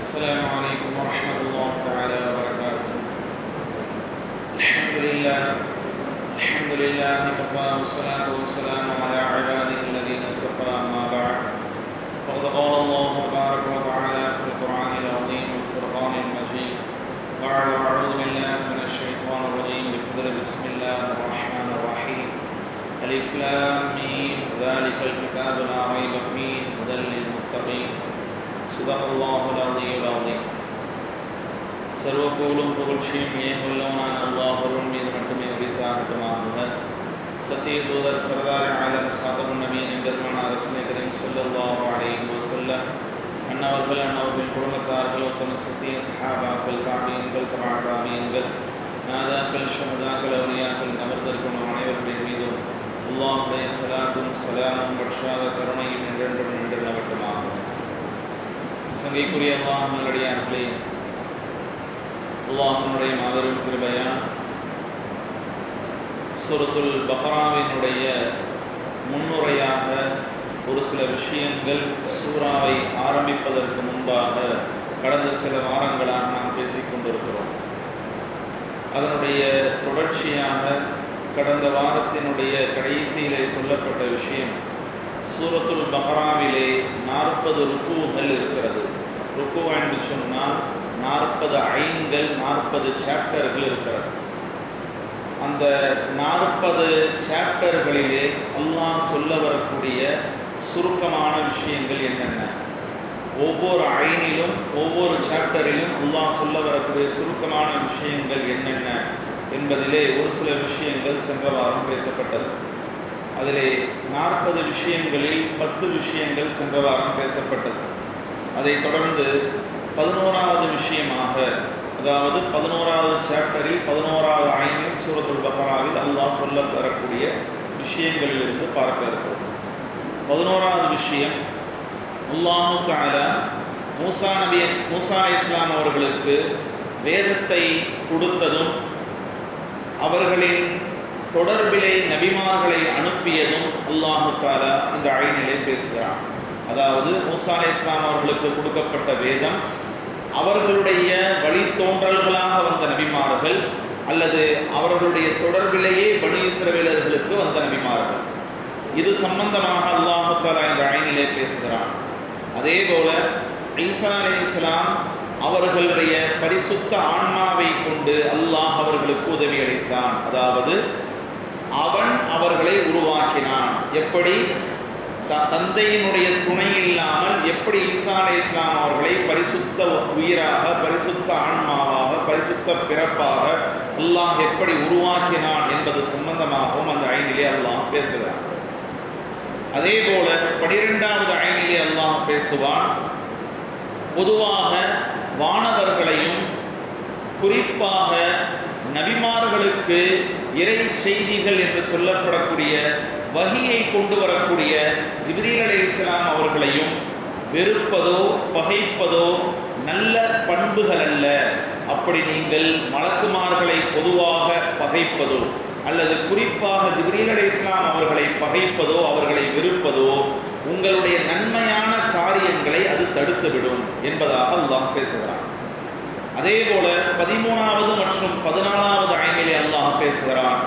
السلام عليكم ورحمة الله تعالى وبركاته. الحمد لله كفى والصلاة والسلام على عباده الذين اصطفى أما بعد فقد قال الله تبارك وتعالى في القرآن العظيم والفرقان المجيد بعد أعوذ بالله من الشيطان الرجيم بفضل بسم الله الرحمن الرحيم ألف لام ميم ذلك الكتاب لا ريب فيه هدى للمتقين صدق الله العظيم العظيم. சர்வ புகழும் புகழ்ச்சியும் ஏகவல்லவனான அல்லாஹ் ஒருவன் மீது மட்டுமே உரித்தாகட்டுமாக. சத்திய தூதர் சர்தார் ஆலம் காதமுன் நபியின் எம்பெருமானார் ரசூலுல்லாஹி கரீம் ஸல்லல்லாஹு அலைஹி வஸல்லம் அன்னவர்கள் குடும்பத்தார்கள் உத்தம சத்திய சஹாபாக்கள் தாபியீன்கள் தபா தாபியீன்கள் நாதாக்கள் ஷஹதாக்கள் அவுலியாக்கள் அமர்ந்திருக்கும் அனைவர்களின் மீதும் அல்லாஹ்வுடைய ஸலாத்தும் ஸலாமும் வற்றாத கருணையும் என்றென்றும் நின்றனவட்டுமாக. சங்கைக்குரிய அல்லாஹ் நல்லடியார்களே, அல்லாஹ்வுடைய மாபெரும் கிருபையால் சூரத்துல் பக்ராவினுடைய முன்னுரையாக ஒரு சில விஷயங்கள் சூராவை ஆரம்பிப்பதற்கு முன்பாக கடந்த சில வாரங்களாக நாம் பேசிக்கொண்டிருக்கிறோம். அதனுடைய தொடர்ச்சியாக கடந்த வாரத்தினுடைய கடைசியிலே சொல்லப்பட்ட விஷயம், சூரத்துல் பக்ராவிலே 40 ருக்கூகள் இருக்கிறது. ருக்கு என்று சொன்னால் 40 ஐன்கள், 40 சாப்டர்கள் இருக்கிறது. அந்த 40 சாப்டர்களிலே அல்லாஹ் சொல்ல வரக்கூடிய சுருக்கமான விஷயங்கள் என்னென்ன, ஒவ்வொரு ஐனிலும் ஒவ்வொரு சாப்டரிலும் அல்லாஹ் சொல்ல வரக்கூடிய சுருக்கமான விஷயங்கள் என்னென்ன என்பதிலே ஒரு சில விஷயங்கள் சென்ற வாரம் பேசப்பட்டது. அதிலே 40 விஷயங்களில் 10 விஷயங்கள் சென்ற வாரம் பேசப்பட்டது. அதை தொடர்ந்து 11வது விஷயமாக, அதாவது 11வது சாப்டரில் 11வது ஐனில் சூரத்துல் பக்ராவில் அல்லாஹ் சொல்ல வரக்கூடிய விஷயங்களிலிருந்து பார்க்க இருக்கிறோம். 11வது விஷயம், அல்லாஹ் தஆலா மூசா அலைஹிஸ்ஸலாம் அவர்களுக்கு வேதத்தை கொடுத்ததும் அவர்களின் தொடர்பிலே நபிமார்களை அனுப்பியதும் அல்லாஹ் தஆலா இந்த ஐனிலே பேசுகிறான். அதாவது மூசா அலைஹிஸ்ஸலாம் அவர்களுக்கு கொடுக்கப்பட்ட வேதம் அவர்களுடைய வழித்தோன்றல்களாக வந்த நபிமார்கள் அல்லது அவர்களுடைய தொடர்பிலேயே பனி இஸ்ரவேலர்களுக்கு வந்த நபிமார்கள், இது சம்பந்தமாக அல்லாஹ் தஆலா இந்த ஐனிலே பேசுகிறான். அதே போல ஈசா அலைஹிஸ்ஸலாம் அவர்களுடைய பரிசுத்த ஆன்மாவை கொண்டு அல்லாஹ் அவர்களுக்கு உதவி அளித்தான். அதாவது அவன் அவர்களை உருவாக்கினான். எப்படி தந்தையினுடைய துணை இல்லாமல் எப்படி ஈசா அலைஹிஸ்ஸலாம் அவர்களை பரிசுத்த உயிராக, பரிசுத்த ஆன்மாவாக, பரிசுத்த பிறப்பாக அல்லாஹ் எப்படி உருவாக்கினான் என்பது சம்பந்தமாகவும் அந்த ஐனிலே அல்லாஹ் பேசுகிறான். அதே போல 12வது ஐனிலே அல்லாஹ் பேசுவான். பொதுவாக வானவர்களையும் குறிப்பாக நபிமார்களுக்கு இறை செய்திகள் என்று சொல்லப்படக்கூடிய வஹியை கொண்டு வரக்கூடிய ஜிப்ரீல் அலைஹிஸ்ஸலாம் அவர்களையும் வெறுப்பதோ பகைப்பதோ நல்ல பண்புகள் அல்ல. அப்படி நீங்கள் மலக்குமார்களை பொதுவாக பகைப்பதோ அல்லது குறிப்பாக ஜிப்ரீல் அலைஹிஸ்ஸலாம் அவர்களை பகைப்பதோ அவர்களை வெறுப்பதோ உங்களுடைய நன்மையான காரியங்களை அது தடுத்துவிடும் என்பதாக அல்லாஹ் பேசுகிறான். அதே போல 13வது மற்றும் 14வது ஐனிலே அல்லாஹ் பேசுகிறான்.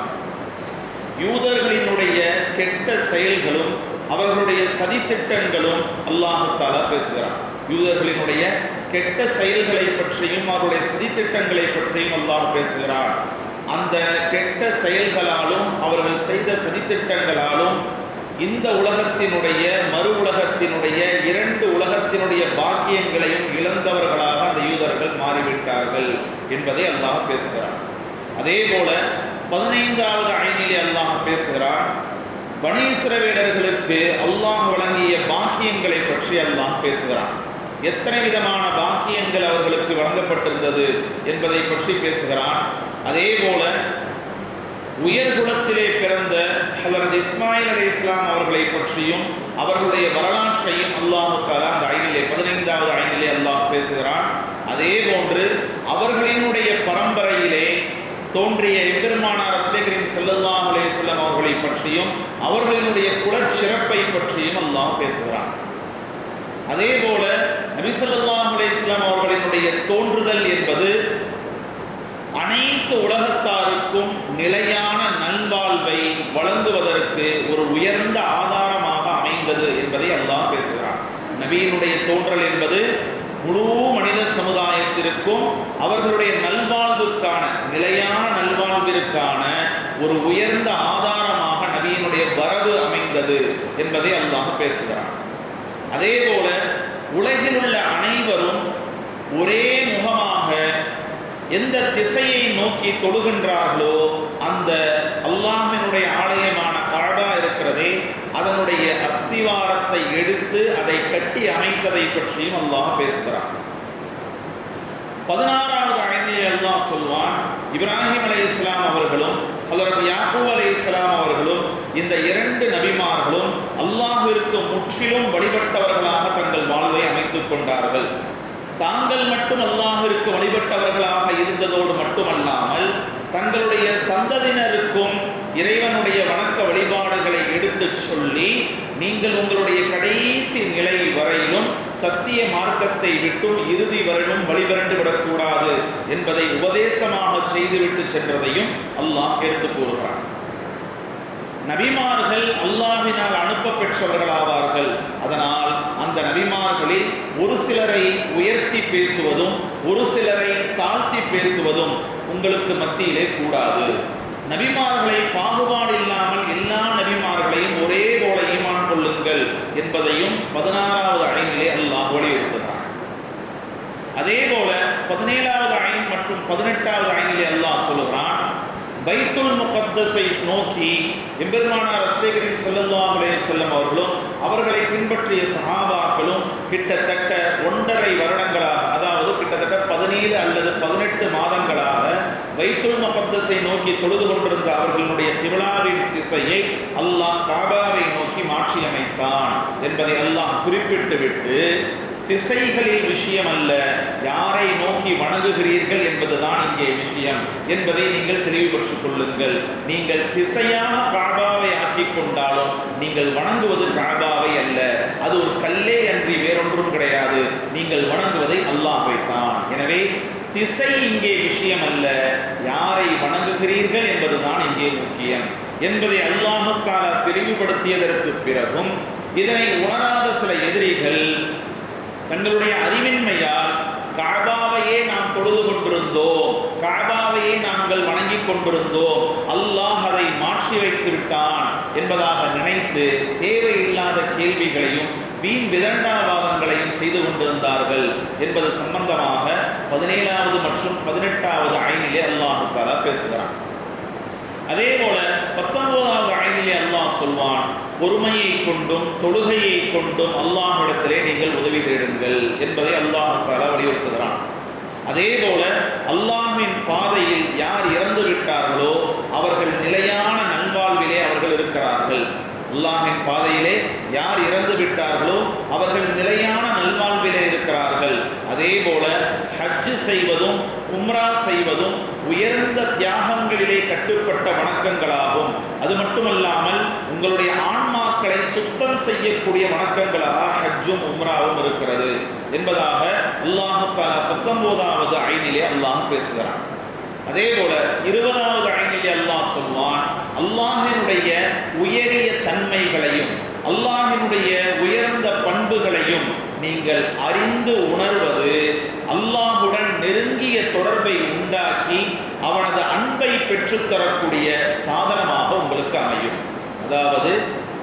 யூதர்களினுடைய கெட்ட செயல்களும் அவர்களுடைய சதித்திட்டங்களும் அல்லாஹ் தஆலா பேசுகிறான். யூதர்களினுடைய கெட்ட செயல்களை பற்றியும் அவருடைய சதித்திட்டங்களை பற்றியும் அல்லாஹ் பேசுகிறான். அந்த கெட்ட செயல்களாலும் அவர்கள் செய்த சதித்திட்டங்களாலும் இந்த உலகத்தினுடைய மறு உலகத்தினுடைய 2 உலகத்தினுடைய பாக்கியங்களையும் இழந்தவர்களாக அந்த யூதர்கள் மாறிவிட்டார்கள் என்பதை அல்லாஹ் பேசுகிறான். அதே போல 15வது ஐனிலே அல்லாஹ் பேசுகிறான். பனி இஸ்ரவேலர்களுக்கு அல்லாஹ் வழங்கிய பாக்கியங்களை பற்றி அல்லாஹ் பேசுகிறான். எத்தனை விதமான பாக்கியங்கள் அவர்களுக்கு வழங்கப்பட்டிருந்தது என்பதை பற்றி பேசுகிறான். அதே போல உயர்குலத்திலே பிறந்த ஹஜ்ரத் இஸ்மாயில் அலைஹிஸ்ஸலாம் அவர்களை பற்றியும் அவர்களுடைய வரலாற்றையும் அல்லாஹ் தஆலா அந்த ஐனிலே 15வது ஐனிலே அல்லாஹ் பேசுகிறான். அதே போன்று அவர்களினுடைய பரம்பரையிலே தோன்றிய எம்பெருமானார் ரசூலுல்லாஹி கரீம் ஸல்லல்லாஹு அலைஹி வஸல்லம் அவர்களை பற்றியும் அவர்களினுடைய குலச்சிறப்பை பற்றியும் அல்லாஹ் பேசுகிறான். அதே போல நபி ஸல்லல்லாஹு அலைஹி வஸல்லம் அவர்களினுடைய தோன்றுதல் என்பது அனைத்து உலகத்தாருக்கும் நிலையான நல்வாழ்வை வழங்குவதற்கு ஒரு உயர்ந்த ஆதாரமாக அமைந்தது என்பதை அல்லாஹ் பேசுகிறான். நபியினுடைய தோன்றல் என்பது முழு மனித சமுதாயத்திற்கும் அவர்களுடைய நல்வாழ்வுக்கான நிலையான நல்வாழ்விற்கான ஒரு உயர்ந்த ஆதாரமாக நபியினுடைய வரவு அமைந்தது என்பதை அல்லாஹ் பேசுகிறான். அதே போல உலகில் உள்ள அனைவரும் ஒரே முகமாக எந்த திசையை நோக்கி தொழுகின்றார்களோ அந்த அல்லாஹ்வினுடைய ஆலயமான கஅபா இருக்கிறதே அதனுடைய அஸ்திவாரத்தை எடுத்து அதை கட்டி அமைத்ததை பற்றியும் அல்லாஹ் பேசுகிறான். 16வது ஆயத்திலே அல்லாஹ் சொல்வான், இப்ராஹிம் அலைஹிஸ்ஸலாம் அவர்களும் ஹஜ்ரத் யாக்கூப் அலைஹிஸ்ஸலாம் அவர்களும் இந்த 2 நபிமார்களும் அல்லாஹ்விற்கு முற்றிலும் வழிபட்டவர்களாக தங்கள் வாழ்வை அமைத்துக் கொண்டார்கள். தாங்கள் மட்டும் அல்லாஹ்விற்கு வழிபட்டவர்களாக இருந்ததோடு மட்டுமல்லாமல் தங்களுடைய சந்ததியினருக்கும் இறைவனுடைய வணக்க வழிபாடுகளை எடுத்துச் சொல்லி, நீங்கள் உங்களுடைய கடைசி நிலை வரையிலும் சத்திய மார்க்கத்தை விட்டும் இறுதி வரையிலும் வழிபரண்டு விடக்கூடாது என்பதை உபதேசமாக செய்துவிட்டு சென்றதையும் அல்லாஹ் எடுத்து கூறுகிறான். நபிமார்கள் அல்லாஹ்வினால் அனுப்ப பெற்றவர்களாவார்கள். அதனால் அந்த நபிமார்களில் ஒரு சிலரை உயர்த்தி பேசுவதும் ஒரு சிலரை தாழ்த்தி பேசுவதும் உங்களுக்கு மத்தியிலே கூடாது. நபிமார்களை பாகுபாடு இல்லாமல் எல்லா நபிமார்களையும் ஒரே போல ஈமான் கொள்ளுங்கள் என்பதையும் 16வது ஆயத்திலே அல்லாஹ் வலியுறுத்துகிறான். அதே போல 17வது ஆயத் மற்றும் 18வது ஆயத்திலே அல்லாஹ் சொல்லுகிறான், பைத்துல் முகத்தஸை நோக்கி எம்பெருமானார் ரசூல் கரீம் ஸல்லல்லாஹு அலைஹி வஸல்லம் அவர்களும் அவர்களை பின்பற்றிய சஹாபாக்களும் கிட்டத்தட்ட 1.5 வருடங்களாக, அதாவது கிட்டத்தட்ட 17 அல்லது 18 மாதங்களாக பைத்துல் முகத்தஸை நோக்கி தொழுது கொண்டிருந்த அவர்களுடைய கிப்லாவின் திசையை அல்லாஹ் கஅபாவை நோக்கி மாற்றி அமைத்தான் என்பதை அல்லாஹ் குறிப்பிட்டு விட்டு, திசைகளில் விஷயம் அல்ல, யாரை நோக்கி வணங்குகிறீர்கள் என்பதுதான் இங்கே விஷயம் என்பதை நீங்கள் தெளிவுபடுத்திக் கொள்ளுங்கள். நீங்கள் திசையாக கஅபாவை ஆக்கிக் கொண்டாலும் நீங்கள் வணங்குவது கஅபாவை அல்ல, அது ஒரு கல்லே அன்றி வேறொன்றும் கிடையாது. நீங்கள் வணங்குவதை அல்லாஹ்வை தான். எனவே திசை இங்கே விஷயம் அல்ல, யாரை வணங்குகிறீர்கள் என்பதுதான் இங்கே முக்கியம் என்பதை அல்லாஹ் தஆலா தெளிவுபடுத்தியதற்கு பிறகும் இதனை உணராத சில எதிரிகள் தங்களுடைய அறிவின்மையால் கஅபாவையே நாம் தொழுது கொண்டிருந்தோம், கஅபாவையே நாங்கள் வணங்கி கொண்டிருந்தோம், அல்லாஹ் அதை மாற்றி வைத்து விட்டான் என்பதாக நினைத்து தேவையில்லாத கேள்விகளையும் வீண் விதண்டாவாதங்களையும் செய்து கொண்டிருந்தார்கள் என்பது சம்பந்தமாக 17வது மற்றும் 18வது ஆயத்திலே அல்லாஹ் தஆலா பேசுகிறான். அதே போல 19வது ஆயத்திலே அல்லாஹ் சொல்வான், பொறுமையை கொண்டும் தொழுகையை கொண்டும் அல்லாஹ்விடத்திலே நீங்கள் உதவி தேடுங்கள் என்பதை அல்லாஹ் தஆலா வலியுறுத்துகிறான். அதே போல அல்லாஹ்வின் பாதையில் யார் இறந்து விட்டார்களோ அவர்கள் நிலையான நல்வாழ்விலே அவர்கள் இருக்கிறார்கள். அல்லாஹ்வின் பாதையிலே யார் இறந்து விட்டார்களோ அவர்கள் நிலையான நல்வாழ்விலே இருக்கிறார்கள். அதே போல ஹஜ் செய்வதும் உம்ரா செய்வதும் உயர்ந்த தியாகங்களிலே கட்டுப்பட்ட வணக்கங்களாகும். அது மட்டுமல்லாமல் உங்களுடைய ஆன்மாக்களை சுத்தம் செய்யக்கூடிய வணக்கங்களாக ஹஜ்ஜும் உம்ராவும் இருக்கிறது என்பதாக அல்லாஹ் தஆலா 19வது ஆயத்திலே அல்லாஹ் பேசுகிறான். அதே போல 20வது ஆயத்திலே அல்லாஹ் சொல்வான், அல்லாஹ்வினுடைய உயரிய தன்மைகளையும் அல்லாஹ்வினுடைய உயர்ந்த பண்புகளையும் நீங்கள் அறிந்து உணர்வது அல்லாஹுடன் நெருங்கிய தொடர்பை உண்டாக்கி அவனது அன்பை பெற்றுத்தரக்கூடிய சாதனமாக உங்களுக்கு அமையும். அதாவது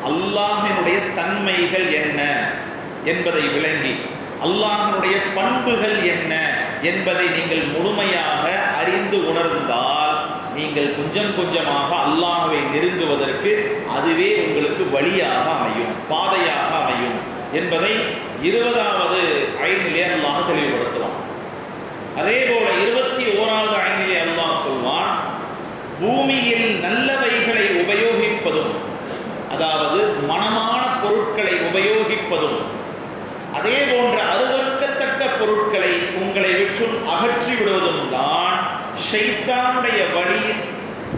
அல்லாஹ்வினுடைய தன்மைகள் என்ன என்பதை விளங்கி அல்லாஹ்வினுடைய பண்புகள் என்ன என்பதை நீங்கள் முழுமையாக அறிந்து உணர்ந்தால் நீங்கள் கொஞ்சம் கொஞ்சமாக அல்லாஹ்வை நெருங்குவதற்கு அதுவே உங்களுக்கு வழியாக அமையும், பாதையாக அமையும் என்பதை 20வது ஆயத்திலே அல்லாஹ் தெளிவுபடுத்துவான். அதே போல 21வது ஆயத்திலே அல்லாஹ் சொல்வான், பூமியில் நல்லவைகளை உபயோகிப்பதும், அதாவது மனமான பொருட்களை உபயோகிப்பதும், அதே போன்ற அருவருக்கத்தக்க பொருட்களை உங்களை விற்றும் அகற்றி விடுவதும் தான் ஷைத்தானுடைய வழியில்.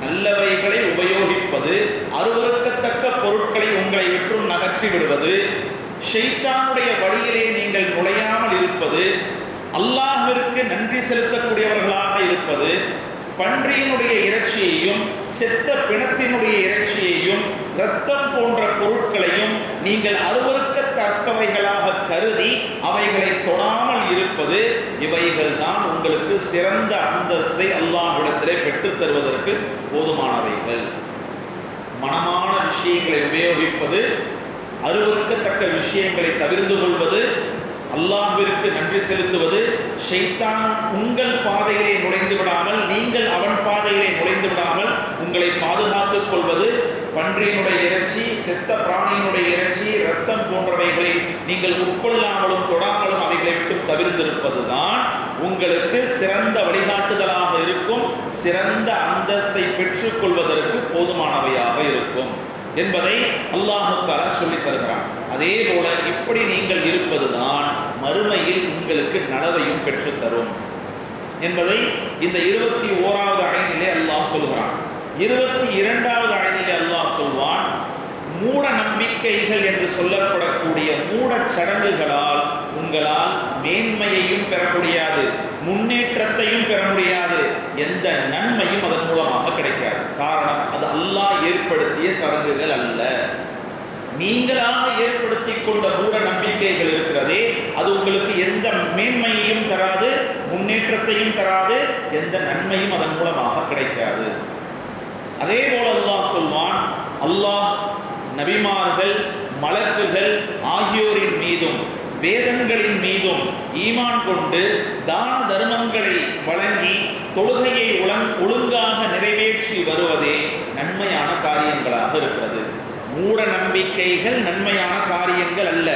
நல்லவைகளை உபயோகிப்பது, அருவருக்கத்தக்க பொருட்களை உங்களை விற்றும் அகற்றி விடுவது, ஷைத்தானுடைய வழியிலே நீங்கள் நுழையாமல் கொள்வது, அல்லாஹ்விற்கு நன்றி செலுத்தக்கூடியவர்களாக இருப்பது, பன்றியினுடைய இறைச்சியையும் செத்த பிணத்தினுடைய இறைச்சியையும் இரத்தம் போன்ற பொருட்களையும் நீங்கள் அருவருக்கத்தக்கவைகளாக கருதி அவைகளை தொடாமல் இருப்பது, இவைகள் தான் உங்களுக்கு சிறந்த அந்தஸ்தை அல்லாஹ்விடத்திலே பெற்றுத் தருவதற்கு போதுமானவைகள். மனமான விஷயங்களை உபயோகிப்பது, அருவருக்கத்தக்க விஷயங்களை தவிர்த்து கொள்வது, அல்லாஹ்விற்கு நன்றி செலுத்துவது, ஷைத்தான் உங்கள் பாதையிலே நுழைந்து விடாமல் நீங்கள் அவன் பாதையிலே நுழைந்து விடாமல் உங்களை பாதுகாத்துக் கொள்வது, பன்றியினுடைய இறைச்சி செத்த பிராணியினுடைய இறைச்சி இரத்தம் போன்றவைகளை நீங்கள் உட்கொள்ளாமலும் தொடாமலும் அவைகளை விட்டு தவிர்த்திருப்பது தான் உங்களுக்கு சிறந்த வழிகாட்டுதலாக இருக்கும், சிறந்த அந்தஸ்தை பெற்றுக் கொள்வதற்கு போதுமானவையாக இருக்கும் என்பதை அல்லாஹ் தஆலா சொல்லித் தருகிறான். அதே போல இப்படி நீங்கள் இருப்பதுதான் மறுமையில் உங்களுக்கு நலவையும் பெற்றுத்தரும் என்பதை இந்த 21வது ஆயத்திலே அல்லாஹ் சொல்கிறான். 22வது ஆயத்திலே அல்லாஹ் சொல்வான், மூட நம்பிக்கைகள் என்று சொல்லப்படக்கூடிய மூட சடங்குகளால் உங்களால் மேன்மையையும் பெற முடியாது, முன்னேற்றத்தையும் பெற முடியாது, எந்த நன்மையும் அதன் மூலமாக கிடைக்காது. காரணம், அது அல்லாஹ் ஏற்படுத்திய சடங்குகள் அல்ல. நீங்களாக ஏற்படுத்தி கொண்ட மூட நம்பிக்கைகள் இருக்கிறதே, அது உங்களுக்கு எந்த மேன்மையையும் தராது, முன்னேற்றத்தையும் தராது, எந்த நன்மையும் அதன் மூலமாக கிடைக்காது. அதே போல அல்லாஹ் சொல்வான், அல்லாஹ் நபிமார்கள், மலக்குகள் ஆகியோரின் மீதும் வேதங்களின் மீதும் ஈமான் கொண்டு தான தர்மங்களை வழங்கி தொழுகையை ஒழுங்காக நிறைவேற்றி வருவதே நன்மையான காரியங்களாக இருக்கிறது. மூட நம்பிக்கைகள் நன்மையான காரியங்கள் அல்ல.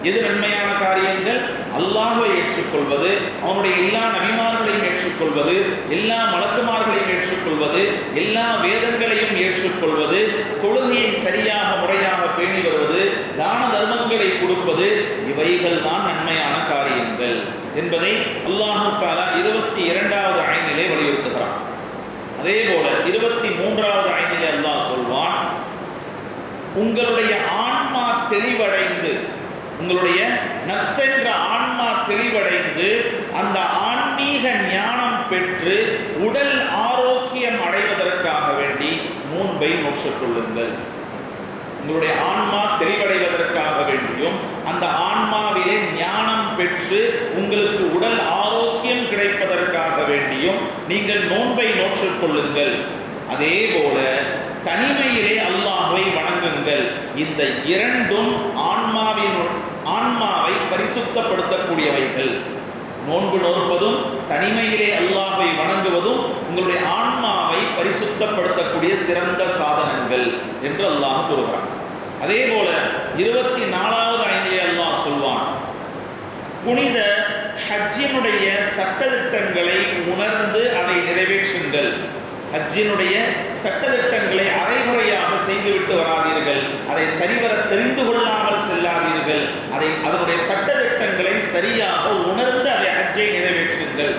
எது நன்மையான காரியங்கள்? அல்லாஹ்வை ஏற்றுக்கொள்வது, அவனுடைய எல்லா நபிமார்களையும் ஏற்றுக்கொள்வது, எல்லா மலக்குமார்களையும் ஏற்றுக்கொள்வது, எல்லா வேதங்களையும் ஏற்றுக்கொள்வது, தொழுகையை சரியாக முறையாக பேணி வருவது, தான தர்மங்களை கொடுப்பது, இவைகள் தான் நன்மையான காரியங்கள் என்பதை அல்லாஹ் தஆலா 22வது ஆயத்திலே வலியுறுத்துகிறான். அதே போல 23வது ஆயத்திலே அல்லாஹ் சொல்வான், உங்களுடைய ஆன்மா தெளிவடைந்து, உங்களுடைய நஃப்ஸ் என்ற ஆன்மா தெளிவடைந்து அந்த ஆன்மீக ஞானம் பெற்று உடல் ஆரோக்கியம் அடைவதற்காக வேண்டி நோன்பை நோற்றுக் கொள்ளுங்கள். உங்களுடைய ஆன்மா தெளிவடைவதற்காக வேண்டியும் அந்த ஆன்மாவிலே ஞானம் பெற்று உங்களுக்கு உடல் ஆரோக்கியம் கிடைப்பதற்காக வேண்டியும் நீங்கள் நோன்பை நோற்றுக் கொள்ளுங்கள். அதே போல தனிமையிலே அல்லாஹ்வை வணங்குங்கள். இந்த இரண்டும் ஆன்மாவை பரிசுத்தப்படுத்தக்கூடியவைகள். நோன்பு நோற்பதும் தனிமையிலே அல்லாஹ்வை வணங்குவதும் உங்களுடைய ஆன்மாவை பரிசுத்தப்படுத்தக்கூடிய சிறந்த சாதனங்கள் என்று அல்லாஹ் கூறுகிறான். அதே போல 24வது ஆயத்திலே அல்லாஹ் சொல்வான், புனித ஹஜ்ஜினுடைய சட்டதிட்டங்களை உணர்ந்து அதை நிறைவேற்றுங்கள். ஹஜ்ஜினுடைய சட்டதிட்டங்களை அரைகுறையாக செய்துவிட்டு வராதீர்கள், அதை சரிவர தெரிந்து கொள்ளாமல் செல்லாதீர்கள், அதனுடைய சட்டதிட்டங்களை சரியாக உணர்ந்து அதை ஹஜ்ஜை நிறைவேற்றுங்கள்.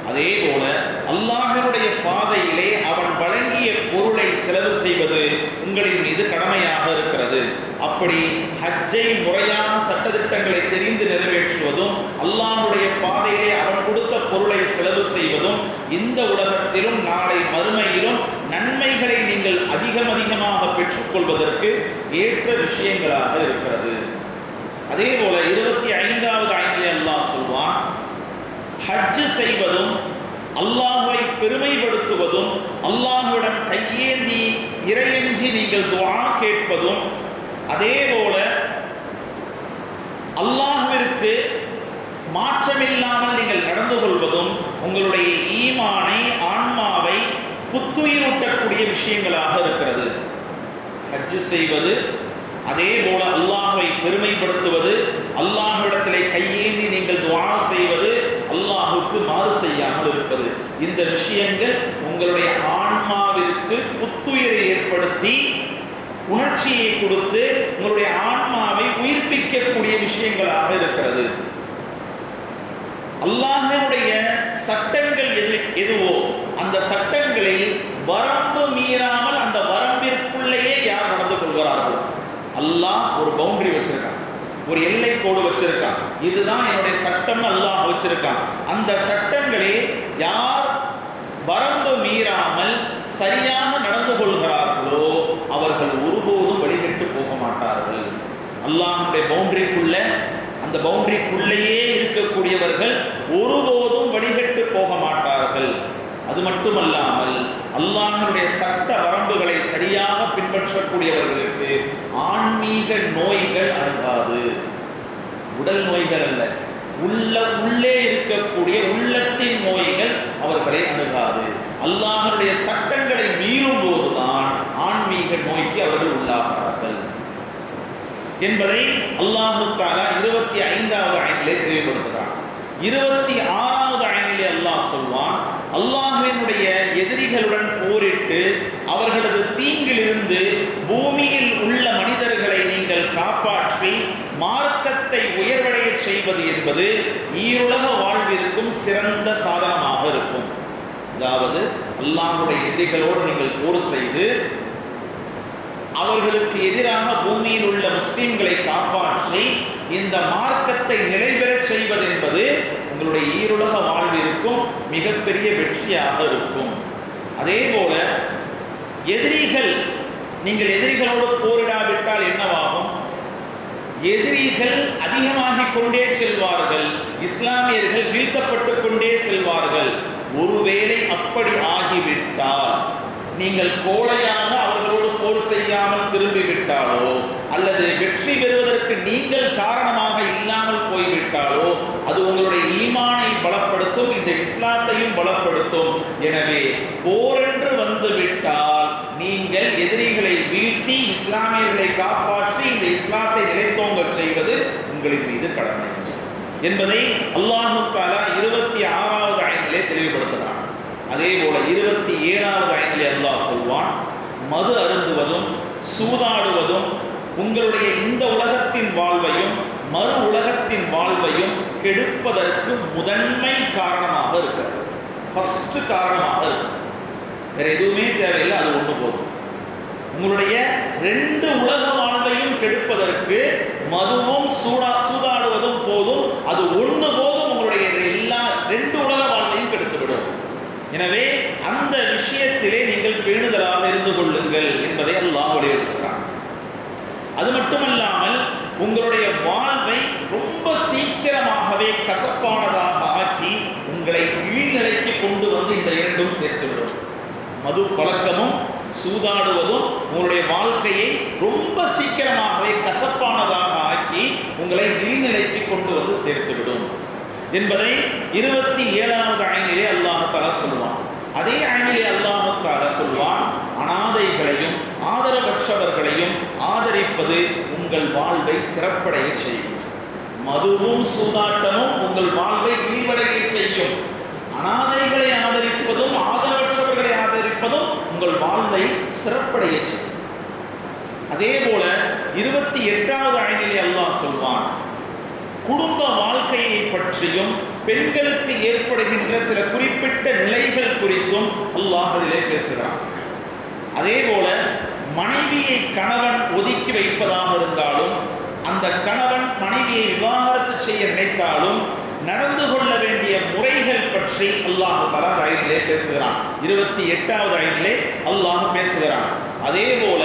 அதே போல அல்லாஹ்வுடைய பாதையிலே அவன் வழங்கிய பொருளை செலவு செய்வது உங்களின் மீது கடமையாக இருக்கிறது. அப்படி ஹஜ்ஜை முறையான சட்டதிட்டங்களை தெரிந்து நிறைவேற்றுவதும் அல்லாஹ்வுடைய பாதையிலே அவன் கொடுத்த பொருளை செலவு செய்வதும் இந்த உலகத்திலும் நாளை மறுமையிலும் நன்மைகளை நீங்கள் அதிகமாக பெற்றுக்கொள்வதற்கு ஏற்ற விஷயங்களாக இருக்கிறது. அதே போல 25வது ஆயத்திலே அல்லாஹ் சொல்வான், ஹஜ் செய்வதும் அல்லாஹ்வை பெருமைப்படுத்துவதும் அல்லாஹ்விடம் கையேந்தி இறையஞ்சி நீங்கள் துஆ கேட்பதும், அதே போல அல்லாஹ்விற்கு மாற்றமில்லாமல் நீங்கள் நடந்து கொள்வதும் உங்களுடைய ஈமானை, ஆன்மாவை புத்துயிரூட்டக்கூடிய விஷயங்களாக இருக்கிறது. ஹஜ் செய்வது, அதே போல அல்லாஹ்வை பெருமைப்படுத்துவது, அல்லாஹ்விடத்திலே கையேந்தி நீங்கள் துஆ செய்வது, அல்லாஹ்வுக்கு மாறு செய்யாமல் இருப்பது, இந்த விஷயங்கள் உங்களுடைய ஆன்மாவிற்கு புத்துயிரை ஏற்படுத்தி உணர்ச்சியை கொடுத்து உங்களுடைய ஆன்மாவை உயிர்ப்பிக்கக்கூடிய விஷயங்களாக இருக்கிறது. அல்லாஹ்வுடைய சட்டங்கள் எதுவோ அந்த சட்டங்களில் வரம்பு மீறாமல் அந்த வரம்பிற்குள்ளேயே யார் நடந்து கொள்கிறார்களோ, அல்லாஹ் ஒரு பவுண்டரி வச்சிருக்கான். ஒரு எல்லை கோடு வச்சிருக்கான். இதுதான் என்னுடைய சட்டம் அல்லாஹ் வச்சிருக்கான். அந்த சட்டங்களே யார் வரம்பு மீறாமல் சரியாக நடந்து கொள்கிறார்களோ அவர்கள் ஒருபோதும் வழிகட்டு போக மாட்டார்கள். அல்லாஹ்வுடைய பவுண்டரிக்குள்ள, அந்த பவுண்டரிக்குள்ளேயே இருக்கக்கூடியவர்கள் ஒருபோதும் வழிகட்டு போக மாட்டார்கள். அது மட்டுமல்லாமல் அல்லாஹ்வுடைய சட்ட வரம்புகளை சரியாக பின்பற்றக்கூடியவர்களுக்கு ஆன்மீக நோய்கள் அணுகாது. உடல் நோய்கள் அல்ல, உள்ளே இருக்கக்கூடிய உள்ளத்தின் நோய்கள் அவர்களை அணுகாது. அல்லாஹ்வுடைய சட்டங்களை மீறும் போதுதான் ஆன்மீக நோய்க்கு அவர்கள் உள்ளாகிறார்கள் என்பதை அல்லாஹு தஆலா 25வது ஆயத்திலே தெளிவுபடுத்துகிறான். 26வது ஆயத்திலே அல்லாஹ் சொல்வான், அல்லாஹ்வினுடைய எதிரிகளுடன் போரிட்டு அவர்களது தீங்கிலிருந்து பூமியில் உள்ள மனிதர்களை நீங்கள் காப்பாற்றி மார்க்கத்தை உயர்வடைய செய்வது என்பது ஈருலக வாழ்விற்கும் சிறந்த சாதனமாக இருக்கும். அதாவது அல்லாஹ்வுடைய எதிரிகளோடு நீங்கள் போர் செய்து அவர்களுக்கு எதிராக பூமியில் உள்ள முஸ்லிம்களை காப்பாற்றி இந்த மார்க்கத்தை நிலைபெறச் செய்வது என்பது உங்களுடைய ஈருலக வாழ்விற்கும் மிகப்பெரிய வெற்றியாக இருக்கும். அதே போல நீங்கள் எதிரிகளோடு போரிடாவிட்டால் என்னவாகும்? எதிரிகள் அதிகமாகிக் கொண்டே செல்வார்கள், இஸ்லாமியர்கள் வீழ்த்தப்பட்டு கொண்டே செல்வார்கள். ஒருவேளை அப்படி ஆகிவிட்டால், நீங்கள் கோழையாக அவர்களோடு போர் செய்யாமல் திரும்பிவிட்டாலோ அல்லது வெற்றி பெறுவதற்கு நீங்கள் காரணமாக இல்லாமல் போய்விட்டாலோ அது உங்களுடைய ஈமானை பலப்படுத்தும், இந்த இஸ்லாத்தையும் பலப்படுத்தும். எனவே போரென்று வந்துவிட்டால் நீங்கள் எதிரிகளை வீழ்த்தி இஸ்லாமியர்களை காப்பாற்றி இந்த இஸ்லாத்தை நிலைத்தோங்க செய்வது உங்களின் மீது கடமை என்பதை அல்லாஹ் தஆலா 26வது ஆயத்திலே தெளிவுபடுத்துகிறான். அதே போல 27வது ஆயத்திலே அல்லாஹ் சொல்வான், மது அருந்துவதும் சூதாடுவதும் உங்களுடைய இந்த உலகத்தின் வாழ்வையும் மறு உலகத்தின் வாழ்வையும் கெடுப்பதற்கு முதன்மை காரணமாக இருக்கிறது. ஃபர்ஸ்ட் காரணமாக இருக்கிறது. வேற எதுவுமே தேவையில்லை, அது ஒன்று போதும். உங்களுடைய 2 உலக வாழ்வையும் கெடுப்பதற்கு மதுவும் சூதாடுவதும் போதும், அது ஒன்று போதும். உங்களுடைய 2 உலக வாழ்வையும் கெடுத்துவிடும். எனவே அந்த விஷயத்திலே நீங்கள் பேணுதலாக இருந்து கொள்ளுங்கள் என்பதை அல்லாஹ் வலியுறுத்துகிறான். அது மட்டுமல்லாமல் உங்களுடைய வாழ்வை ரொம்ப சீக்கிரமாகவே கசப்பானதாக ஆக்கி உங்களை இழிநிலைக்கு கொண்டு வந்து இந்த 2ம் சேர்த்துவிடும். மது பழக்கமும் சூதாடுவதும் உங்களுடைய வாழ்க்கையை ரொம்ப சீக்கிரமாகவே கசப்பானதாக ஆக்கி உங்களை இழிநிலைக்கு கொண்டு வந்து சேர்த்துவிடும் என்பதை 27வது ஆயத்திலே அல்லாஹ் தஆலா சொல்வான். அதே ஆயத்திலே அல்லாஹ் தஆலா சொல்வான், அனாதைகளையும் ஆதரவற்றவர்களையும் ஆதரிப்பது உங்கள் வாழ்வை சிறப்படைய செய்யும். மதுவும் சூதாட்டமும் உங்கள் வாழ்வை இழிவடைய செய்யும். அனாதைகளை ஆதரிப்பதும் ஆதரவற்றவர்களை ஆதரிப்பதும் உங்கள் வாழ்வை சிறப்படைய செய்யும். அதே போல 28வது ஆயத்திலே அல்லாஹ் சொல்வான், குடும்ப வாழ்க்கையை பற்றியும் பெண்களுக்கு ஏற்படுகின்ற சில குறிப்பிட்ட நிலைகள் குறித்தும் அல்லாஹ் அதிலே பேசுகிறான். அதே போல மனைவியை கணவன் ஒதுக்கி வைப்பதாக இருந்தாலும், அந்த கணவன் மனைவியை விவாகரத்து செய்ய நினைத்தாலும் நடந்து கொள்ள வேண்டிய முறைகள் பற்றி அல்லாஹ் தஆலா ஆயத்திலே பேசுகிறான். 28வது ஆயத்திலே அல்லாஹ் பேசுகிறான். அதே போல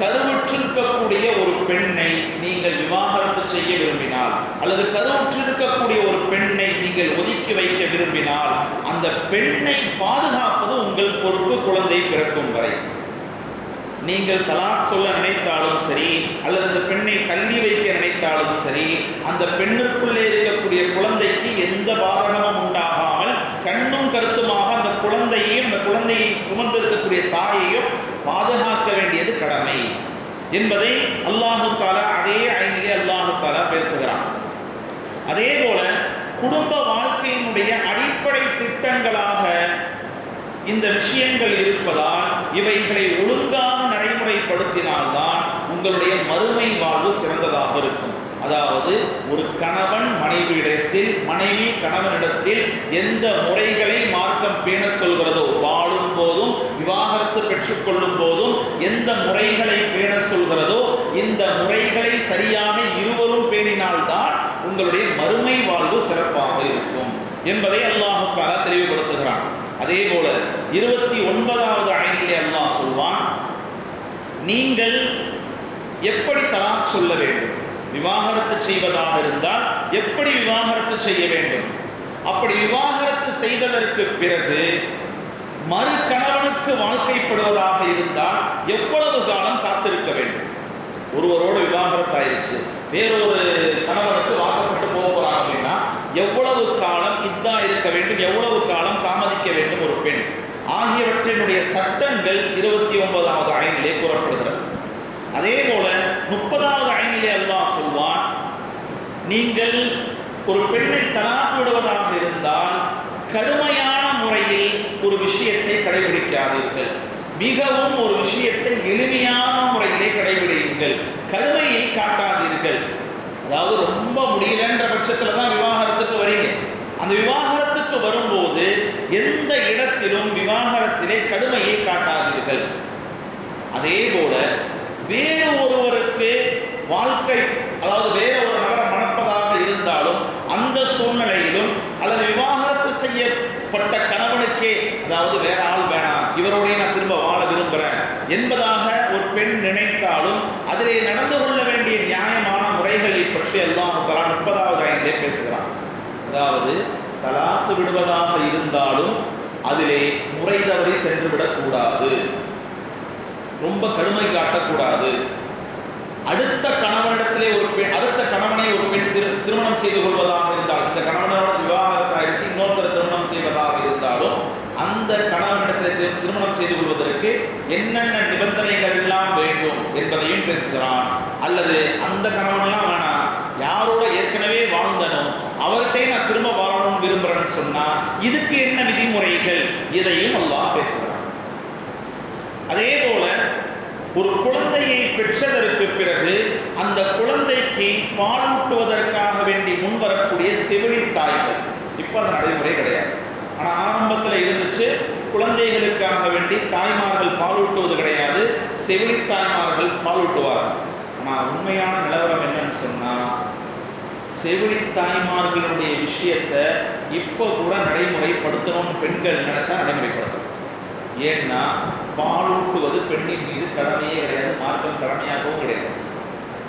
கருவுற்றிருக்கக்கூடிய ஒரு பெண்ணை நீங்கள் விவாகரத்து செய்ய விரும்பினால் அல்லது கருவுற்றிருக்கக்கூடிய ஒரு பெண்ணை நீங்கள் ஒதுக்கி வைக்க விரும்பினால் அந்த பெண்ணை பாதுகாப்பது உங்கள் பொறுப்பு. குழந்தை பிறக்கும் வரை நீங்கள் தலாக் சொல்ல நினைத்தாலும் சரி அல்லது அந்த பெண்ணை தள்ளி வைக்க நினைத்தாலும் சரி, அந்த பெண்ணுக்குள்ளே இருக்கக்கூடிய குழந்தைக்கு எந்த பாதகமும் உண்டாகாமல் கண்ணும் கருத்துமாக அந்த குழந்தையையும் அந்த குழந்தையை சுமந்திருக்கக்கூடிய தாயையும் பாதுகாக்க வேண்டியது கடமை என்பதை அல்லாஹ் தஆலா அதே ஆயத்திலே அல்லாஹ் தஆலா பேசுகிறான். அதே போல குடும்ப வாழ்க்கையினுடைய அடிப்படை திட்டங்களாக இந்த விஷயங்கள் இருப்பதால் இவைகளை ஒழுங்காக நடைமுறைப்படுத்தினால்தான் உங்களுடைய மறுமை வாழ்வு சிறந்ததாக இருக்கும். அதாவது ஒரு கணவன் மனைவியிடத்தில், மனைவி கணவனிடத்தில் எந்த முறைகளை மார்க்கம் பேண சொல்கிறதோ, வாழும் வாங்கும் போதும் விவாகரத்து பெற்றுக்கொள்ளும் போதும் எந்த முறைகளை பேண சொல்கிறதோ இந்த முறைகளை சரியாக இருவரும் பேணினால்தான் உங்களுடைய மறுமை வாழ்வு சிறப்பாக இருக்கும் என்பதை அல்லாஹ் தஆலா தெளிவுபடுத்துகிறான். அதே போல 29வது ஆயத்திலே அல்லாஹ் சொல்வான், நீங்கள் எப்படி தலாக் சொல்ல வேண்டும், விவாகரத்து செய்வதாக இருந்தால் எப்படி விவாகரத்து செய்ய வேண்டும், அப்படி விவாகரத்து செய்ததற்கு பிறகு மறு கணவனுக்கு வாழ்க்கைப்படுவதாக இருந்தால் எவ்வளவு காலம் காத்திருக்க வேண்டும். ஒருவரோடு விவாகரத்து ஆயிடுச்சு, வேறொரு கணவனுக்கு வாக்கப்பட்டு போகிறார் அப்படின்னா எவ்வளவு காலம் இத்தா இருக்க வேண்டும், எவ்வளவு காலம் தாமதிக்க வேண்டும் ஒரு பெண் ஆகியவற்றினுடைய சட்டங்கள் 29வது ஆயத்திலே கூறப்படுகிறது. அதே போல 30வது ஆயத்திலே அல்லாஹ் சொல்வான், நீங்கள் ஒரு பெண்ணை தலாக் விடுவதாக இருந்தால் கடுமையான முறையில் ஒரு விஷயத்தை கடைபிடிக்காதீர்கள், மிகவும் ஒரு விஷயத்தை எளிமையான முறையிலே கடைபிடியுங்கள், கடுமையை காட்டாதீர்கள். அதாவது ரொம்ப முடியலன்ற பட்சத்தில் தான் விவாகரத்துக்கு வரீங்க. அந்த விவாகரத்துக்கு வரும்போது எந்த இடத்திலும் விவாகரத்திலே கடுமையை காட்டாதீர்கள். அதே போல வேறு ஒருவருக்கு வாழ்க்கை, அதாவது வேற ஒரு நபரை மணப்பதாக இருந்தாலும் அந்த சூழ்நிலையிலும் அல்லது விவாகரத்து செய்யப்பட்ட கணவனுக்கே, அதாவது வேற ஆள் வேணாம், இவரோடய நான் திரும்ப வாழ விரும்புகிறேன் என்பதாக ஒரு பெண் நினைத்தாலும் அதிலே நடந்து கொள்ள வேண்டிய நியாயமான முறைகளை பற்றி அல்லாஹ் தஆலா 30வது ஆயத்திலே பேசுகிறான். அதாவது தலாக்கு விடுவதாக இருந்தாலும் அதிலே முறை தவறி சென்று விடக்கூடாது, ரொம்ப கடுமை காட்டக்கூடாது. அடுத்த கணவனிடத்திலே ஒரு பெண், அடுத்த கணவனை ஒரு பெண் திருமணம் செய்து கொள்வதாக இருந்தால், இந்த கணவனோட விவாகரத்து ஆயிடுச்சு இன்னொருத்தர் திருமணம் செய்வதாக இருந்தாலும் அந்த கணவனிடத்திலே திருமணம் செய்து கொள்வதற்கு என்னென்ன நிபந்தனைகள் எல்லாம் வேண்டும் என்பதையும் பேசுகிறான். அல்லது அந்த கணவன்லாம் வேணாம், யாரோட ஏற்கனவே வாழ்ந்தனும் அவர்கிட்ட நான் திரும்ப வாழணும்னு விரும்புகிறேன்னு சொன்னா இதுக்கு என்ன விதிமுறைகள், இதையும் அல்லாஹ் பேசுகிறான். அதே போல ஒரு குழந்தையை பெற்றதற்கு பிறகு அந்த குழந்தைக்கு பாலூட்டுவதற்காக வேண்டி முன்வரக்கூடிய செவிலி தாய்கள், இப்போ அந்த நடைமுறை கிடையாது. ஆனால் ஆரம்பத்தில் இருந்துச்சு, குழந்தைகளுக்காக வேண்டி தாய்மார்கள் பாலூட்டுவது கிடையாது, செவிலி தாய்மார்கள் பாலூட்டுவார்கள். ஆனால் உண்மையான நிலவரம் என்னன்னு சொன்னால், செவிலி தாய்மார்களுடைய விஷயத்தை இப்போ கூட நடைமுறைப்படுத்தணும்னு பெண்கள் நினைச்சா நடைமுறைப்படுத்தணும். ஏன்னா பாலூட்டுவது பெண்ணின் மீது கடமையே கிடையாது, மார்க்கம் கடமையாகவும் கிடையாது.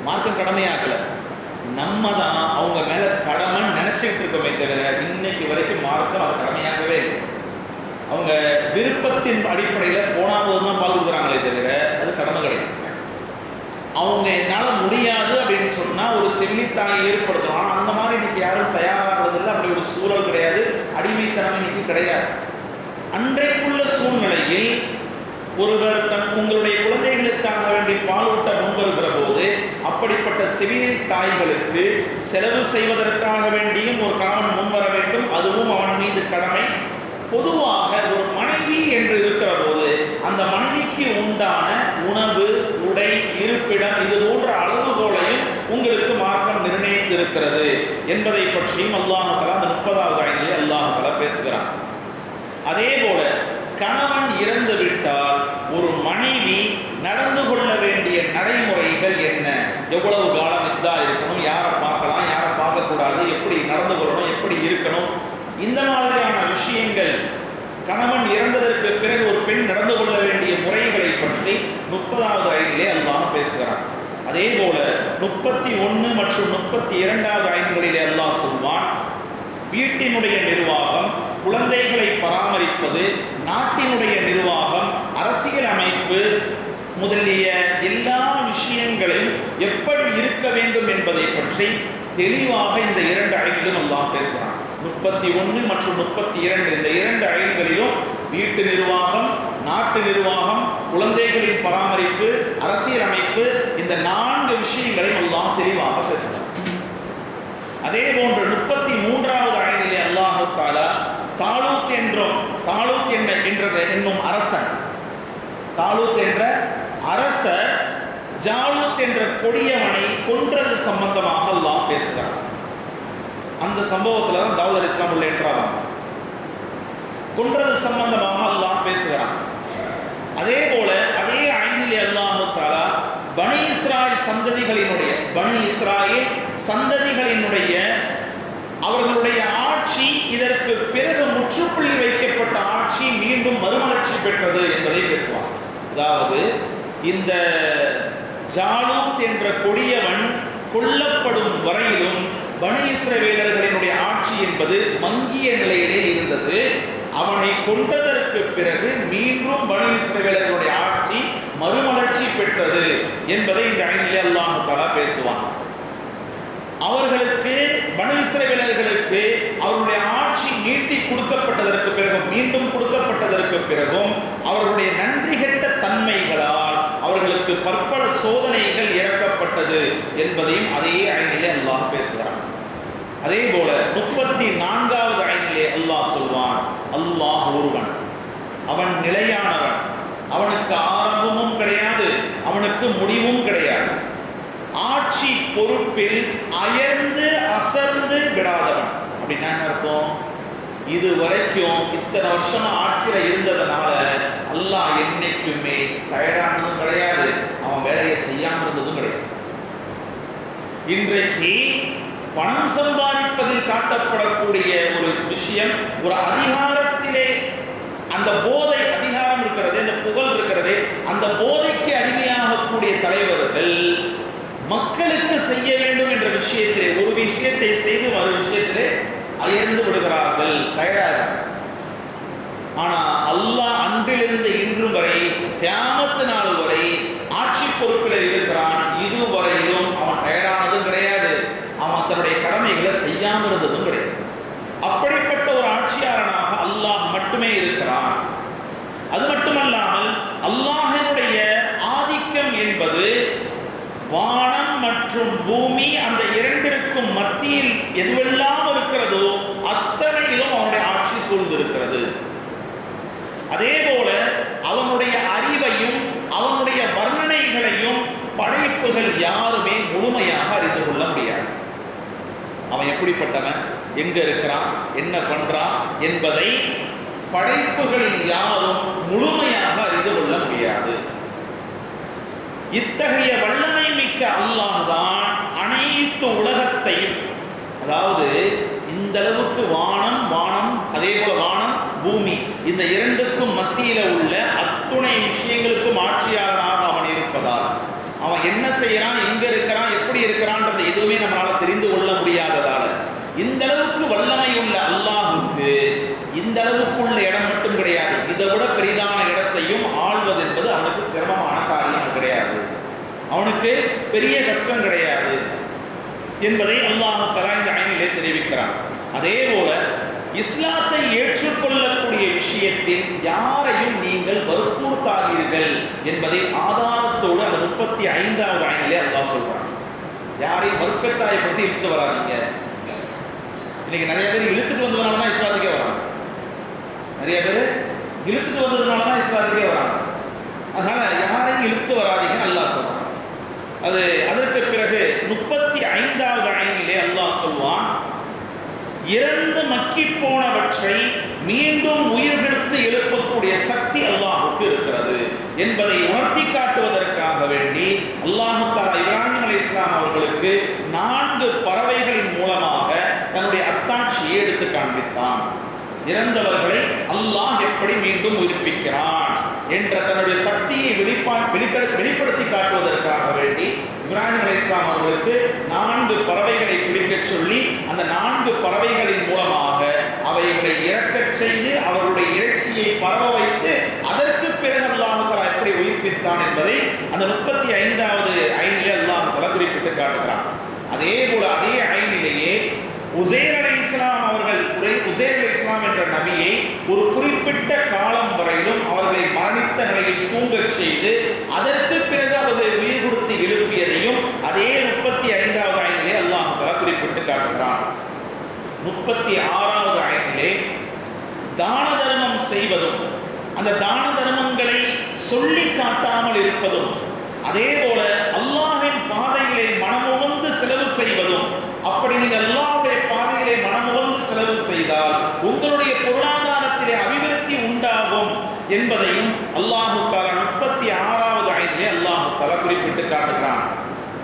மார்க்கம் கடமையாக்கலை, நம்ம தான் அவங்க மேலே கடமைன்னு நினச்சிக்கிட்டு இருக்கோமே தவிர இன்னைக்கு வரைக்கும் மார்க்கம் அது கடமையாகவே இல்லை. அவங்க விருப்பத்தின் அடிப்படையில் போனால் போது தான் பால் கொடுக்குறாங்களே தவிர அது கடமை கிடையாது. அவங்க என்னால் முடியாது அப்படின்னு சொன்னால் ஒரு செவிலித்தாயை ஏற்படுத்தணும். ஆனால் அந்த மாதிரி இன்னைக்கு யாரும் தயாராகிறதில்லை, அப்படி ஒரு சூழல் கிடையாது, அடிமைத்தனம் இன்னைக்கு கிடையாது. அன்றைக்குள்ள சூழ்நிலையில் ஒருவர் உங்களுடைய குழந்தைகளுக்காக வேண்டி பாலூட்ட முன்வருகிற போது அப்படிப்பட்ட செவிலி தாய்களுக்கு செலவு செய்வதற்காக வேண்டியும் ஒரு கணவன் முன்வர வேண்டும், அதுவும் அவன் மீது கடமை. பொதுவாக ஒரு மனைவி என்று இருக்கிற போது அந்த மனைவிக்கு உண்டான உணவு, உடை, இருப்பிடம் இது போன்ற அளவுகோலையும் உங்களுக்கு மார்க்கம் நிர்ணயித்திருக்கிறது என்பதை பற்றியும் அல்லாஹ் தஆலா அந்த 30வது ஆயத்திலே அல்லாஹ் தஆலா பேசுகிறான். அதே போல கணவன் இறந்து விட்டால் ஒரு மனைவி நடந்து கொள்ள வேண்டிய நடைமுறைகள் என்ன, எவ்வளவு காலம் இதா இருக்கணும், யாரை பார்க்கலாம், யாரை பார்க்கக்கூடாது, எப்படி நடந்து கொள்ளணும், எப்படி இருக்கணும், இந்த மாதிரியான விஷயங்கள் கணவன் இறந்ததற்கு பிறகு ஒரு பெண் நடந்து கொள்ள வேண்டிய முறைகளை பற்றி 30வது ஆயத்திலே அல்லாஹ் பேசுகிறான். அதே போல 31 மற்றும் 32வது ஆயத்துகளிலே அல்லாஹ் சொல்வான், வீட்டினுடைய நிர்வாகம், குழந்தைகளை பராமரிப்பது, நாட்டினுடைய நிர்வாகம், அரசியல் அமைப்பு முதலிய எல்லா விஷயங்களையும் எப்படி இருக்க வேண்டும் என்பதை பற்றி தெளிவாக இந்த 2 ஆயத்திலும் அல்லாஹ் பேசுகிறான். 31 மற்றும் 32 இந்த 2 ஆயத்துகளிலும் வீட்டு நிர்வாகம், நாட்டு நிர்வாகம், குழந்தைகளின் பராமரிப்பு, அரசியல் அமைப்பு, இந்த 4 விஷயங்களையும் அல்லாஹ் தெளிவாக பேசுகிறான். அதே போன்று 33வது ஆயத்திலே அல்லாஹ் தஆலா தாலூத் என்னும் அரசன், தாலூத் என்ற அரசர் ஜாலூத் என்ற கொடியவனை கொன்றது சம்பந்தமாக அல்லாஹ் பேசுகிறார். அந்த சம்பவத்தில் தான் தாவூத் அலைஹிஸ்ஸலாம் உள்ள என்ட்ராவாங்க. கொன்றது சம்பந்தமாக அல்லாஹ் பேசுகிறான். அதே போல அதே ஐனிலே அல்லாஹ் தஆலா பனி இஸ்ராயேல் சந்ததிகளினுடைய அவர்களுடைய ஆட்சி இதற்கு பிறகு முற்றுப்புள்ளி வைக்கப்பட்ட ஆட்சி மீண்டும் மறுமலர்ச்சி பெற்றது என்பதை பேசுவார். அதாவது இந்த ஜாலூத் என்ற கொடியவன் கொல்லப்படும் வரையிலும் பனி இஸ்ரவேலர்களினுடைய ஆட்சி என்பது மங்கிய நிலையிலே இருந்தது. அவனை கொண்டதற்கு பிறகு மீண்டும் பனி இஸ்ரவேலர்களுடைய ஆட்சி மறுமலர்ச்சி பெற்றது என்பதை இந்த ஐனிலே அல்லாஹ் தஆலா பேசுவான். அவர்களுக்கு பனி இஸ்ரவேலர்களுக்கு அவருடைய ஆட்சி நீட்டி கொடுக்கப்பட்டதற்கு பிறகும் மீண்டும் கொடுக்கப்பட்டதற்கு பிறகும் அவர்களுடைய நன்றி கெட்ட தன்மைகளால் அவர்களுக்கு பற்பல சோதனைகள் இறக்கப்பட்டது என்பதையும் அதே ஐனிலே அல்லாஹ் பேசுகிறான். அதே போல 34வது ஐனிலே அல்லாஹ் சொல்வான், அல்லாஹ் ஒருவன், அவன் நிலையானவன், அவனுக்கு ஆரம்பமும் கிடையாது, அவனுக்கு முடிவும் கிடையாது. ஆட்சி பொறுப்பில் அயர்ந்து அசர்ந்து விடாதவன். அப்படின்னா என்ன அர்த்தம்? இது வரைக்கும் இத்தனை வருஷமா ஆட்சியில இருந்ததுனால அல்லாஹ் என்னைக்குமே டயர்டானதும் கிடையாது, அவன் வேலையை செய்யாம இருந்ததும் கிடையாது. இன்றைக்கு பணம் சம்பாதிப்பதில் காட்டப்படக்கூடிய ஒரு விஷயம், ஒரு அதிகாரத்திலே அந்த போதை, அதிகாரம் இருக்கிறது, அந்த புகழ் இருக்கிறது, அந்த போதைக்கு அடிமையாகக்கூடிய தலைவர்கள் மக்களுக்கு செய்ய வேண்டும் என்ற விஷயத்திலே ஒரு விஷயத்தை செய்து மறு விஷயத்திலே அயர்ந்து விடுகிறார்கள், தயாராக. ஆனா அல்லாஹ் அன்றிலிருந்து இன்று வரை கியாமத் நாள் வரை ஆட்சி பொறுப்பில் இருக்கிறான். இதுவரையிலும் அவன் தயாரானதும் கிடையாது, அவன் தன்னுடைய கடமைகளை செய்யாமல் இருந்ததும் கிடையாது. அப்படிப்பட்ட ஒரு ஆட்சியாளனாக அல்லாஹ் மட்டுமே இருக்கிறான். அது மட்டுமல்லாமல் அல்லாஹினுடைய ஆதிக்கம் என்பது வானம் மற்றும் பூமி அந்த இரண்டிற்கும் மத்தியில் எதுவெல்லாம் இருக்கிறதோ அத்தனையிலும் அவனுடைய ஆட்சி சூழ்ந்திருக்கிறது. அதே போல அவனுடைய அறிவையும் அவனுடைய வர்ணனைகளையும் படைப்புகள் யாருமே முழுமையாக அறிந்து கொள்ள முடியாது. அவன் எப்படிப்பட்டவன், எங்க இருக்கிறான், என்ன பண்றான் என்பதை படைப்புகளில் யாரும் முழுமையாக அறிந்து கொள்ள முடியாது. இத்தகைய வல்லமை மிக்க அல்லாஹ் தான் அனைத்து உலகத்தையும், அதாவது இந்த அளவுக்கு வானம் அதே போல வானம் பூமி இந்த இரண்டுக்கும் மத்தியில உள்ள அத்துணை விஷயங்களுக்கும் ஆட்சியாளனாக அவன் இருப்பதால் அவன் என்ன செய்யறான், எங்க இருக்கிறான், எப்படி இருக்கிறான்றது எதுவுமே நம்மளால தெரிந்து கொள்ள முடியாததால இந்த அளவுக்கு வல்லமை உள்ள அல்லாஹுக்கு இந்த அளவுக்கு உள்ள இடம் மட்டும் கிடையாது, இதை விட பெரிதான இடத்தையும் ஆள்வது என்பது அவனுக்கு சிரமமான காரியம் கிடையாது, அவனுக்கு பெரிய கஷ்டம் கிடையாது என்பதை அல்லாஹ் தஆலா இந்த ஐனிலே தெரிவிக்கிறான். அதே போல இஸ்லாத்தை ஏற்றுக்கொள்ளக்கூடிய விஷயத்தில் யாரையும் நீங்கள் வற்புறுத்தாதீர்கள் என்பதை ஆதாரத்தோடு அந்த 35வது ஐனிலே அல்லாஹ் சொல்றான். யாரையும் வற்புறுத்தாயப்படுத்தி இழுத்து வராதீங்க. இன்னைக்கு நிறைய பேர் இழுத்துட்டு வந்ததுனால தான் இஸ்லாத்துக்கே வராங்க, நிறைய பேர் இழுத்துட்டு வந்ததுனால தான் இஸ்லாத்துக்கே வராங்க. அதனால யாரையும் இழுத்துட்டு வராதீங்கன்னு அல்லாஹ் சொல்றான். அதற்கு பிறகு 35வது ஐனிலே அல்லாஹ் சொல்வான், இறந்து மக்கி போனவற்றை மீண்டும் உயிர்கெடுத்து எழுப்பக்கூடிய சக்தி அல்லாஹுக்கு இருக்கிறது என்பதை உணர்த்தி காட்டுவதற்காக வேண்டி அல்லாஹ் தஆலா இப்ராஹிம் அலைஹிஸ்ஸலாம் அவர்களுக்கு 4 பறவைகளின் மூலமாக தன்னுடைய அத்தாட்சியை எடுத்து காண்பித்தான். இறந்தவர்களை அல்லாஹ் எப்படி மீண்டும் உயிர்ப்பிக்கிறான் என்ற தன்னுடைய சக்தியை வெளிப்படுத்தி காட்டுவதற்காக வேண்டி இப்ராஹிம் அலைஹிஸ்ஸலாம் அவர்களுக்கு 4 பறவைகளை பிடிக்க சொல்லி அந்த 4 பறவைகளின் மூலமாக அவைகளை இறக்கச் செய்து அவர்களுடைய இறைச்சியை பரவ வைத்து அதற்கு பிறகு அல்லாஹ் தஆலா எப்படி உயிர்ப்பித்தான் என்பதை அந்த 35வது ஐனிலே அல்லாஹ் தஆலா குறிப்பிட்டு காட்டுகிறான். அதே போல அதே ஐனிலேயே உசைர் அலைஹிஸ்ஸலாம் அவர்கள், உசைர் அலைஹிஸ்ஸலாம் என்ற நபியை ஒரு குறிப்பிட்ட காலம் வரையிலும் அவர்களை மரணித்த நிலையில் தூங்கச் செய்து அதற்கு பிறகு அவர்களை உயிர் கொடுத்து எழுப்பியதையும் அதே 35வது ஐனிலே அல்லாஹ் தஆலா குறிப்பிட்டு காட்டுகிறான். 36வது ஐனிலே தான தர்மம் செய்வதும் அந்த தான தர்மங்களை சொல்லி காட்டாமல் இருப்பதும் அதே போல அல்லாஹ்வின் பாதையிலே மனமுவந்து செலவு செய்வதும், அப்படி நீங்கள் அல்லாஹ்வுடைய பாதையிலே மனமுவந்து செலவு செய்தால் உங்களுடைய பொருளாதாரத்திலே அபிவிருத்தி என்பதையும் அல்லாஹு தஆலா 36வது ஆயத்திலே அல்லாஹு தஆலா குறிப்பிட்டு காட்டுகிறான்.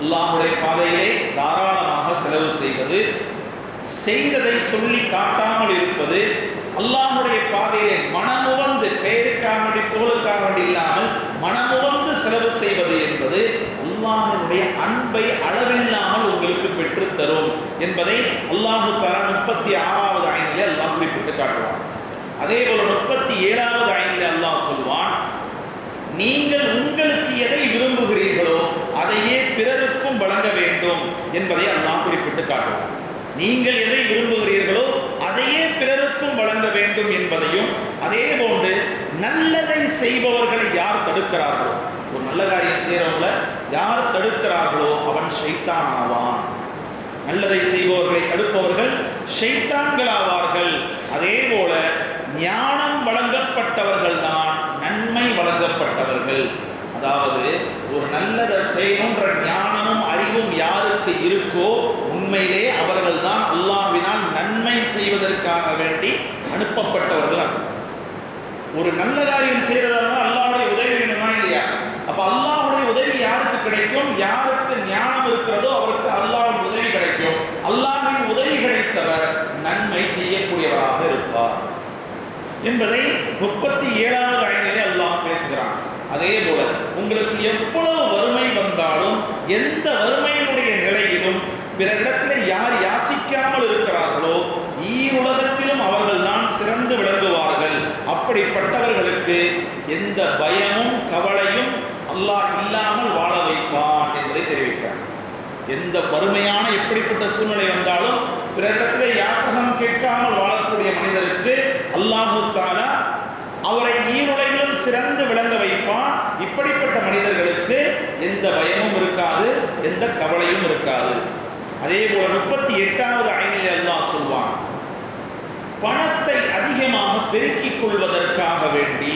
அல்லாஹ்வுடைய பாதையிலே தாராளமாக செலவு செய்வது, செய்ததை சொல்லி காட்டாமல் இருப்பது, அல்லாஹ்வுடைய பாதையிலே மனமுவந்து, பெயருக்காக புகழுக்காக இல்லாமல் மனமுவந்து செலவு செய்வது என்பது அல்லாஹ்வுடைய அன்பை அளவில்லாமல் உங்களுக்கு பெற்று தரும் என்பதை அல்லாஹு தஆலா 36வது ஆயத்திலே அல்லாஹ் குறிப்பிட்டு காட்டுவான். அதே போல 37வது ஆயத்திலே அல்லாஹ் சொல்வான், நீங்கள் உங்களுக்கு எதை விரும்புகிறீர்களோ அதையே பிறருக்கும் வழங்க வேண்டும் என்பதை அல்லாஹ் குறிப்பிட்டு காட்டுவான். நீங்கள் எதை விரும்புகிறீர்களோ அதையே பிறருக்கும் வழங்க வேண்டும் என்பதையும், அதே போன்று நல்லதை செய்பவர்களை யார் தடுக்கிறார்களோ, ஒரு நல்ல காரியம் செய்கிறவங்கள யார் தடுக்கிறார்களோ அவன் ஷைத்தான் ஆவான். நல்லதை செய்பவர்களை தடுப்பவர்கள் ஷைத்தான்கள் ஆவார்கள். அதே போல ஞானம் வழங்கப்பட்டவர்கள் தான் நன்மை வழங்கப்பட்டவர்கள். அதாவது ஒரு நல்லதை செய்யணுன்ற ஞானமும் அறிவும் யாருக்கு இருக்கோ உண்மையிலே அவர்கள் தான் அல்லாஹ்வினால் நன்மை செய்வதற்காக வேண்டி அனுப்பப்பட்டவர்கள். ஒரு நல்ல காரியம் செய்யறதுனா அல்லாஹ்வுடைய உதவி வேணுமா இல்லையா? அப்ப அல்லாஹ்வுடைய உதவி யாருக்கு கிடைக்கும்? யாருக்கு ஞானம் இருக்கிறதோ அவருக்கு அல்லாஹ்வின் உதவி கிடைக்கும். அல்லாஹ்வின் உதவி கிடைத்தவர் நன்மை செய்யக்கூடியவராக இருப்பார் என்பதை 37வது ஆயத்திலே அல்லாஹ் பேசுகிறான். அதே போல உங்களுக்கு எவ்வளவு வறுமை வந்தாலும், எந்த வறுமையினுடைய நிலையிலும் பிறரிடத்தில் யார் யாசிக்காமல் இருக்கிறார்களோ ஈருலகத்திலும் அவர்கள் தான் சிறந்து விளங்குவார்கள். அப்படிப்பட்டவர்களுக்கு எந்த பயமும் கவலையும் அல்லாஹ் இல்லாமல் வாழ வைப்பான் என்பதை தெரிவிக்கிறார். எந்த வறுமையான எப்படிப்பட்ட சூழ்நிலை வந்தாலும் பிறரிடத்தில் யாசகம் கேட்காமல் வாழக்கூடிய மனிதருக்கு அல்லாஹு தஆலா அவரை ஈருலகிலும் சிறந்து விளங்க வைப்பான். இப்படிப்பட்ட மனிதர்களுக்கு எந்த பயமும் இருக்காது, எந்த கவலையும் இருக்காது. அதே போல 38வது ஆயத்திலே அல்லாஹ் சொல்வான், பணத்தை அதிகமாக பெருக்கிக் கொள்வதற்காக வேண்டி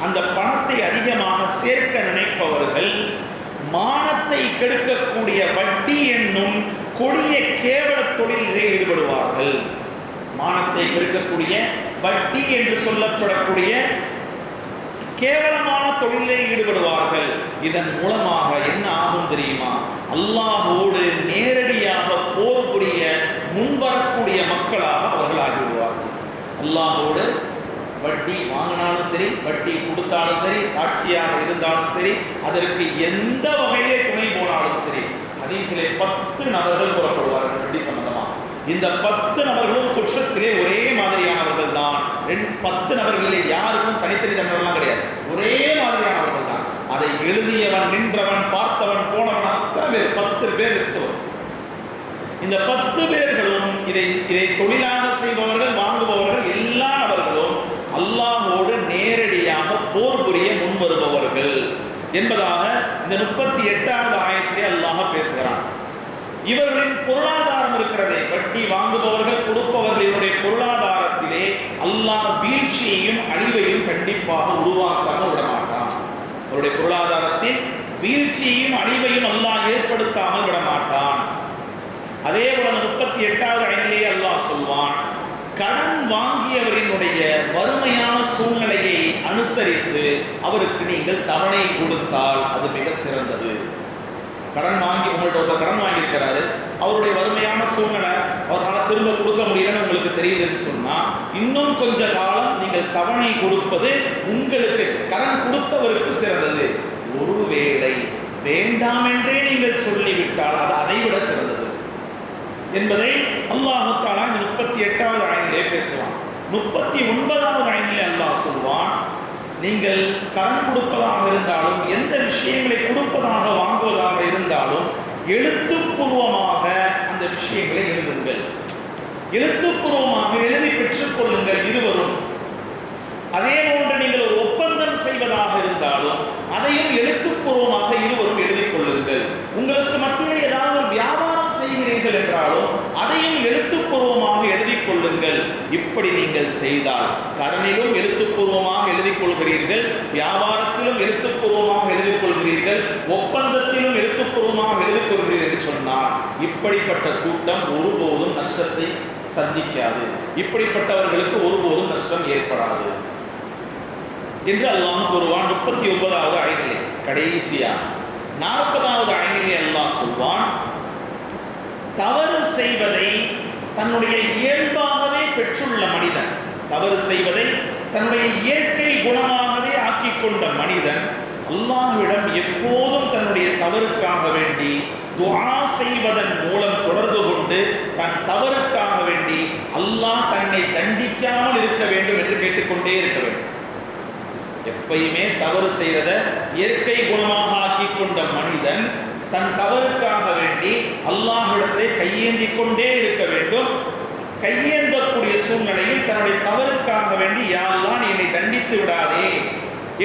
அந்த பணத்தை அதிகமாக சேர்க்க நினைப்பவர்கள் மானத்தை கெடுக்கக்கூடிய வட்டி என்னும் கொடிய கேவல தொழிலிலே ஈடுபடுவார்கள். மானத்தை கெடுக்கக்கூடிய வட்டி என்று சொல்லப்படக்கூடிய கேவலமான தொழிலில் ஈடுபடுவார்கள். இதன் மூலமாக என்ன ஆகும் தெரியுமா? அல்லாஹ்வோடு நேரடியாக போர் புரிய முன்வரக்கூடிய மக்களாக அவர்கள் ஆகிவிடுவார்கள். அல்லாஹ்வோடு வட்டி வாங்கினாலும் சரி, வட்டி கொடுத்தாலும் சரி, சாட்சியாக இருந்தாலும் சரி, அதற்கு எந்த வகையிலே துணை போனாலும் சரி, ஹதீஸிலே 10 நபர்கள் புறப்படுவார்கள் வட்டி சம்பந்தமாக. இந்த 10 நபர்களும் குற்றத்திலே ஒரே மாதிரியானவர்கள் தான். 10 நபர்களிலே யாருக்கும் தனித்தனி தண்டனைலாம் கிடையாது, ஒரே மாதிரியானவர்கள் தான். அதை எழுதியவன், நின்றவன், பார்த்தவன், போனவன், அத்தனை பேர் 10 பேர் லிஸ்ட். இந்த 10 பேர்களும் இதை தொழிலாக செய்பவர்கள், வாங்குபவர்கள், எல்லா நபர்களும் அல்லாஹ்வோடு நேரடியாக போர் புரிய முன்வருபவர்கள் என்பதாக இந்த 38வது ஆயத்திலே அல்லாஹ் பேசுகிறான். இவர்களின் பொருளாதாரம் இருக்கிறதே, வட்டி வாங்குபவர்கள், கொடுப்பவர்களுடைய பொருளாதாரத்திலே அல்லாஹ் வீழ்ச்சியையும் அழிவையும் கண்டிப்பாக உருவாக்காமல் விடமாட்டான். அவருடைய பொருளாதாரத்தில் வீழ்ச்சியையும் அழிவையும் அல்லாஹ் ஏற்படுத்தாமல் விடமாட்டான். அதே போல 38வது ஆயத்திலே அல்லாஹ் சொல்வான், கடன் வாங்கியவரினுடைய வறுமையான சூழ்நிலையை அனுசரித்து அவருக்கு நீங்கள் தவணை கொடுத்தால் அது மிக சிறந்தது. கடன் வாங்கி உங்கள்கிட்ட ஒருத்தர் கடன் வாங்கியிருக்கிறாரு, அவருடைய வறுமையான சூழ்நிலை, அவரால் திரும்ப கொடுக்க முடியலன்னு உங்களுக்கு தெரியுதுன்னு சொன்னால் இன்னும் கொஞ்ச காலம் நீங்கள் தவணை கொடுப்பது உங்களுக்கு கடன் கொடுத்தவருக்கு சிறந்தது. ஒருவேளை வேண்டாம் என்றே நீங்கள் சொல்லிவிட்டால் அது அதைவிட சிறந்தது என்பதை அல்லாஹ் தஆலா இந்த 38வது ஆயத்திலே பேசுவான். 39வது ஆயத்திலே அல்லாஹ் சொல்வான், நீங்கள் கடன் கொடுப்பதாக இருந்தாலும், எந்த விஷயங்களை கொடுப்பதாக வாங்குவதாக இருந்தாலும் எழுத்துப்பூர்வமாக அந்த விஷயங்களை எழுதுங்கள். எழுத்துப்பூர்வமாக எழுதி பெற்றுக் கொள்ளுங்கள் இருவரும். அதே போன்று நீங்கள் ஒரு ஒப்பந்தம் செய்வதாக இருந்தாலும் அதையும் எழுத்துப்பூர்வமாக இருவரும் எழுதிக் கொள்ளுங்கள். உங்களுக்கு மத்தியில் ஏதாவது ஒரு வியாபாரம் செய்கிறீர்கள் என்றாலும் அதையும் எழுத்துப்பூர்வமாக எழுதிக் கொள்ளுங்கள். இப்படி நீங்கள் செய்தால், கடனிலும் எழுத்துப்பூர்வமாக எழுதிக் கொள்கிறீர்கள், வியாபாரத்திலும் எழுத்துப்பூர்வமாக எழுதிக் கொள்கிறீர்கள், ஒப்பந்தத்திலும் எழுத்துப்பூர்வமாக எழுதிக் கொள்கிறீர்கள் என்று சொன்னால் இப்படிப்பட்ட கூட்டம் ஒருபோதும் நஷ்டத்தை சந்திக்காது. இப்படிப்பட்டவர்களுக்கு ஒருபோதும் நஷ்டம் ஏற்படாது. என்று அல்லாஹ் கூறுவான். 39வது ஆயத்திலே கடைசியா 40வது ஆயத்திலே அல்லாஹ் சொல்வான், தவறு செய்வதை தன்னுடைய இயல்பாகவே பெற்றுள்ள மனிதன், தவறு செய்வதை தன்னுடைய இயற்கை குணமாகவே ஆக்கிக் கொண்ட மனிதன் அல்லாஹ்விடம் எப்போதும் தன்னுடைய தவறுக்காக வேண்டி துஆ செய்வதன் மூலம் தொடர்பு கொண்டு தன் தவறுக்காக வேண்டி அல்லாஹ் தன்னை தண்டிக்காமல் இருக்க வேண்டும் என்று கேட்டுக்கொண்டே இருக்க வேண்டும். எப்பயுமே தவறு செய்வத இயற்கை குணமாக ஆக்கிக் கொண்ட மனிதன் தன் தவறுக்காக வேண்டி அல்லாஹ்விடத்திலே கையேந்தி கொண்டே இருக்க வேண்டும். கையேந்தக்கூடிய சூழ்நிலையில் தன்னுடைய தவறுக்காக வேண்டி யா அல்லாஹ் நீ என்னை தண்டித்து விடாதே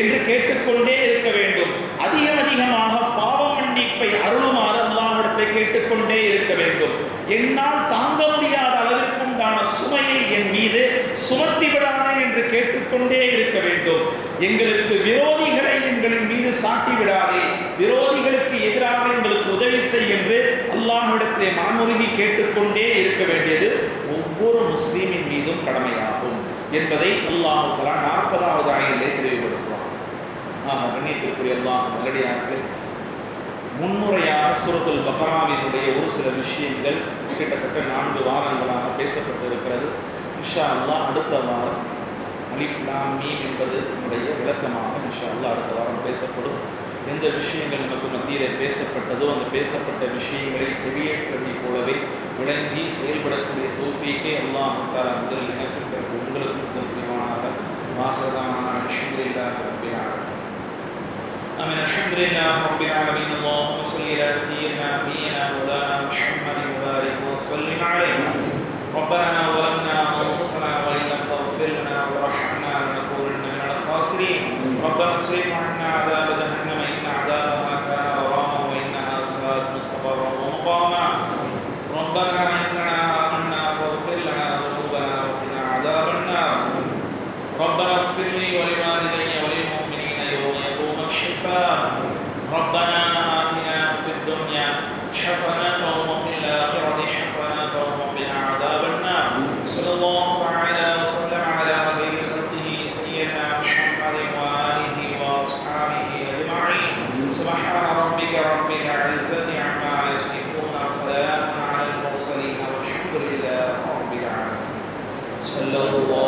என்று கேட்டுக்கொண்டே இருக்க வேண்டும். அதிகமாக பாவ மன்னிப்பை அருளுமாறு அல்லாஹ்விடத்தை கேட்டுக்கொண்டே இருக்க வேண்டும். என்னால் தாங்க முடியாத அளவிற்கு உண்டான சுமையை என் மீது சுமத்தி விடாதே என்று கேட்டுக்கொண்டே இருக்க வேண்டும். எங்களுக்கு விரோதிகளை எங்களின் மீது சாட்டி விடாதே, விரோதிகளுக்கு எதிராக எங்களுக்கு உதவி செய் என்று அல்லாஹ்விடத்திலே மாமுருகி கேட்டுக்கொண்டே இருக்க வேண்டியது ஒவ்வொரு முஸ்லீமின் மீதும் கடமையாகும் என்பதை அல்லாஹ் தஆலா 40வது ஆயத்திலே தெளிவுபடுத்துவார். கண்ணியத்திற்குரிய அல்லாஹ் நல்லடியார்களே, முன்னுரையாக சூரத்துல் பக்ராவினுடைய ஒரு சில விஷயங்கள் கிட்டத்தட்ட 4 வாரங்களாக பேசப்பட்டிருக்கிறது. இன்ஷா அல்லாஹ் அடுத்த வாரம் அலிஃப் லாம் மீம் என்பது நம்முடைய விளக்கமாக இன்ஷா அல்லாஹ் அடுத்த வாரம் பேசப்படும். எந்த விஷயங்கள் நமக்கு மத்தியிலே பேசப்பட்டதோ அந்த பேசப்பட்ட விஷயங்களை செவியேற்றதை போலவே விளங்கி செயல்படக்கூடிய தௌஃபீக்கை அல்லாஹ் தஆலா முதல் எனக்கு உங்களுக்கு புரிவானாக. வாஹிரானா அல்ஹம்துலில்லாஹி ரப்பில் ஆலமீன். آمين. الحمد لله رب العالمين. اللهم صل على سيدنا نبينا مولانا محمد وبارك وسلم عليه. ربنا ظلمنا انفسنا وان لم تغفر لنا وترحمنا لنكونن من الخاسرين. ربنا اصرف عنا عذاب جهنم ان عذابها كان غراما وانها ساءت مستقرا ومقاما. ربنا اننا آمنا فاغفر لنا ذنوبنا وقنا عذاب النار. ربنا اغفر لي ولوالدي وللمؤمنين يوم يقوم الحساب. ربنا آتنا في الدنيا حسنة وفي الآخرة حسنة وقنا عذاب النار. صلى الله تعالى وسلم على خير خلقه سيدنا محمد وآله وأصحابه أجمعين. سبحان ربك رب العزة عما يصفون وسلام على المرسلين والحمد لله رب العالمين. صلى الله